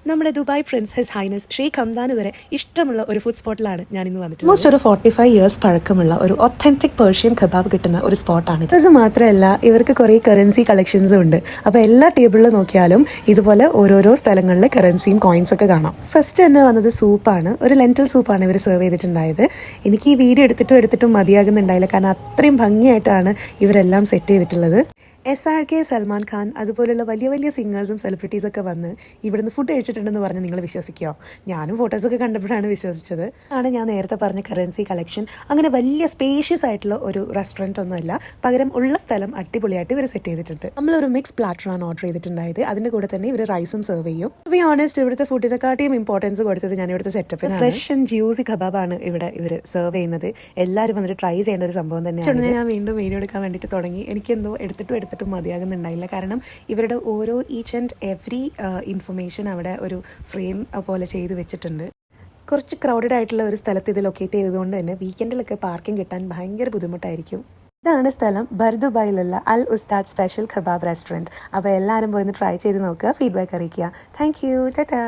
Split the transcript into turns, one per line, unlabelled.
നമ്മുടെ Dubai Prince his highness Sheikh Hamdan വരെ ഇഷ്ടമുള്ള ഒരു ഫുഡ് സ്പോട്ടിലാണ് ഞാൻ ഇന്ന് വന്നിട്ടുള്ളത്. മോസ്റ്റ് ഒരു 45 ഇയേഴ്സ് പഴക്കമുള്ള ഒരു ഒത്തന്റിക് പേർഷ്യൻ കബാബ് കിട്ടുന്ന ഒരു സ്പോട്ടാണ്. ഇത് മാത്രമല്ല ഇവർക്ക് കുറേ കറൻസി കളക്ഷൻസും ഉണ്ട്. അപ്പോൾ എല്ലാ ടേബിളിൽ നോക്കിയാലും ഇതുപോലെ ഓരോരോ സ്ഥലങ്ങളിലെ കറൻസിയും കോയിൻസ് ഒക്കെ കാണാം. ഫസ്റ്റ് തന്നെ വന്നത് സൂപ്പാണ്. ഒരു ലെൻറ്റിൽ സൂപ്പാണ് ഇവർ സെർവ് ചെയ്തിട്ടുണ്ടായത്. എനിക്ക് ഈ വീഡിയോ എടുത്തിട്ടും മതിയാകുന്നുണ്ടായില്ല, കാരണം അത്രയും ഭംഗിയായിട്ടാണ് ഇവരെല്ലാം സെറ്റ് ചെയ്തിട്ടുള്ളത്. SRK, സൽമാൻ ഖാൻ അതുപോലുള്ള വലിയ വലിയ സിംഗേഴ്സും സെലിബ്രിറ്റീസൊക്കെ വന്ന് ഇവിടുന്ന് ഫുഡ് കഴിച്ചിട്ടുണ്ടെന്ന് പറഞ്ഞ് നിങ്ങൾ വിശ്വസിക്കുമോ? ഞാനും ഫോട്ടോസൊക്കെ കണ്ടപ്പോഴാണ് വിശ്വസിച്ചത്. ആണ് ഞാൻ നേരത്തെ പറഞ്ഞ കറൻസി കളക്ഷൻ. അങ്ങനെ വലിയ സ്പേഷ്യസ് ആയിട്ടുള്ള ഒരു റെസ്റ്റോറൻറ്റ് ഒന്നുമല്ല, പകരം ഉള്ള സ്ഥലം അടിപൊളിയായിട്ട് ഇവർ സെറ്റ് ചെയ്തിട്ടുണ്ട്. നമ്മളൊരു മിക്സ് പ്ലാറ്ററാണ് ഓർഡർ ചെയ്തിട്ടുണ്ടായത്. അതിൻ്റെ കൂടെ തന്നെ ഇവർ റൈസും സെർവ് ചെയ്യും. ടു ബി ഓണസ്റ്റ്, ഇവിടുത്തെ ഫുഡിനെക്കാട്ടിയും ഇമ്പോർട്ടൻസ് കൊടുത്തത് ഞാൻ ഇവിടുത്തെ സെറ്റപ്പ്. ഫ്രഷ് ആൻഡ് ജ്യൂസി കബാബാണ് ഇവിടെ ഇവർ സെർവ് ചെയ്യുന്നത്. എല്ലാവരും വന്നിട്ട് ട്രൈ ചെയ്യേണ്ട ഒരു സംഭവം തന്നെയാണ്. ഞാൻ വീണ്ടും വീഡിയോ എടുക്കാൻ വേണ്ടിയിട്ട് തുടങ്ങി. എനിക്കെന്തോ എടുത്തിട്ടും മതിയാകുന്നുണ്ടായില്ല, കാരണം ഇവരുടെ ഓരോ ഈച്ച് ആൻഡ് എവറി ഇൻഫർമേഷൻ അവിടെ ഒരു ഫ്രെയിം പോലെ ചെയ്ത് വെച്ചിട്ടുണ്ട്. കുറച്ച് ക്രൗഡഡ് ആയിട്ടുള്ള ഒരു സ്ഥലത്ത് ഇത് ലൊക്കേറ്റ് ചെയ്തതുകൊണ്ട് തന്നെ വീക്കെൻഡിലൊക്കെ പാർക്കിംഗ് കിട്ടാൻ ഭയങ്കര ബുദ്ധിമുട്ടായിരിക്കും. ഇതാണ് സ്ഥലം, ബർദുബായിലുള്ള അൽ ഉസ്താദ് സ്പെഷ്യൽ കബാബ് റെസ്റ്റോറൻറ്റ്. അപ്പോൾ എല്ലാവരും പോയി ട്രൈ ചെയ്ത് നോക്കുക, ഫീഡ്ബാക്ക് അറിയിക്കുക. Thank you, Tata.